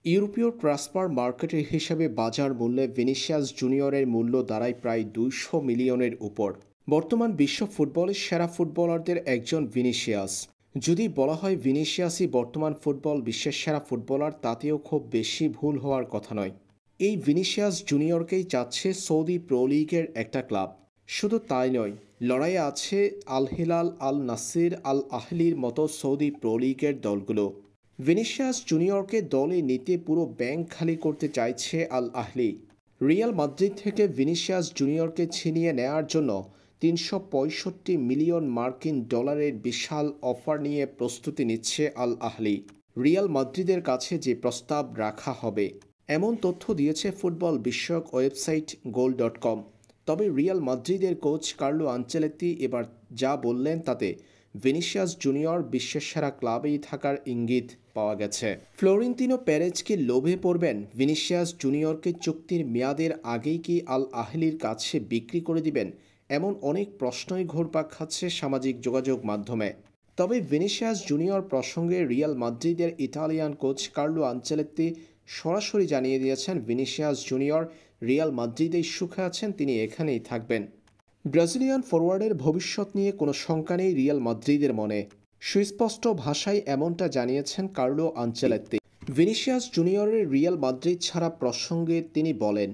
ইউরোপীয় ট্রান্সফার মার্কেটের হিসাবে বাজার মূল্যে ভিনিসিয়াস জুনিয়রের মূল্য দাঁড়ায় প্রায় ২০০ মিলিয়নের উপর। বর্তমান বিশ্ব ফুটবলের সেরা ফুটবলারদের একজন ভিনিসিয়াস। যদি বলা হয় ভিনিসিয়াসই বর্তমান ফুটবল বিশ্বের সেরা ফুটবলার, তাতেও খুব বেশি ভুল হওয়ার কথা নয়। এই ভিনিসিয়াস জুনিয়রকেই চাচ্ছে সৌদি প্রো লিগের একটা ক্লাব। শুধু তাই নয়, লড়াইয়ে আছে আল হিলাল, আল নাসির, আল আহলির মতো সৌদি প্রো লিগের দলগুলো। ভিনিসিয়াস জুনিয়রকে দলে নিতে পুরো ব্যাংক খালি করতে চাইছে আল আহলি। রিয়াল মাদ্রিদ থেকে ভিনিসিয়াস জুনিয়রকে ছিনিয়ে নেয়ার জন্য ৩৬৫ মিলিয়ন মার্কিন ডলারের বিশাল অফার নিয়ে প্রস্তুতি নিচ্ছে আল আহলি। রিয়াল মাদ্রিদের কাছে যে প্রস্তাব রাখা হবে, এমন তথ্য দিয়েছে ফুটবল বিষয়ক ওয়েবসাইট গোল.কম। তবে রিয়াল মাদ্রিদের কোচ কার্লো আনচেলত্তি এবার যা বললেন তাতে ভিনিসিয়াস জুনিয়র বিশ্বের সেরা ক্লাবেই থাকার ইঙ্গিত পাওয়া গেছে। ফ্লোরেন্তিনো পেরেজ কি লোভে পড়বেন? ভিনিসিয়াস জুনিয়রকে চুক্তির মেয়াদের আগেই কি আল আহলির কাছে বিক্রি করে দিবেন? এমন অনেক প্রশ্নই ঘুরপাক খাচ্ছে সামাজিক যোগাযোগ মাধ্যমে। তবে ভিনিসিয়াস জুনিয়র প্রসঙ্গে রিয়াল মাদ্রিদের ইতালিয়ান কোচ কার্লো আনচেলত্তি সরাসরি জানিয়ে দিয়েছেন ভিনিসিয়াস জুনিয়র রিয়াল মাদ্রিদেই সুখে আছেন, তিনি এখানেই থাকবেন। ব্রাজিলিয়ান ফরোয়ার্ডের ভবিষ্যৎ নিয়ে কোনো শঙ্কা নেই রিয়াল মাদ্রিদের মনে। সুস্পষ্ট ভাষায় এমনটা জানিয়েছেন কার্লো আনচেলত্তি। ভিনিসিয়াস জুনিয়রের রিয়াল মাদ্রিদ ছাড়া প্রসঙ্গে তিনি বলেন,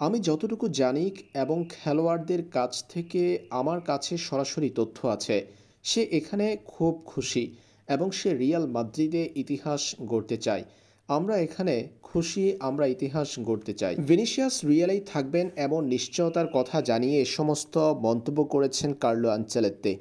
আমি যতটুকু জানি এবং খেলোয়াড়দের কাছ থেকে আমার কাছে সরাসরি তথ্য আছে, সে এখানে খুব খুশি এবং সে রিয়াল মাদ্রিদে ইতিহাস গড়তে চায়। আমরা এখানে খুশি, আমরা ইতিহাস গড়তে চাই। ভিনিসিয়াস রিয়ালেই থাকবেন এমন নিশ্চয়তার কথা জানিয়ে এ সমস্ত মন্তব্য করেছেন কার্লো আনচেলত্তি।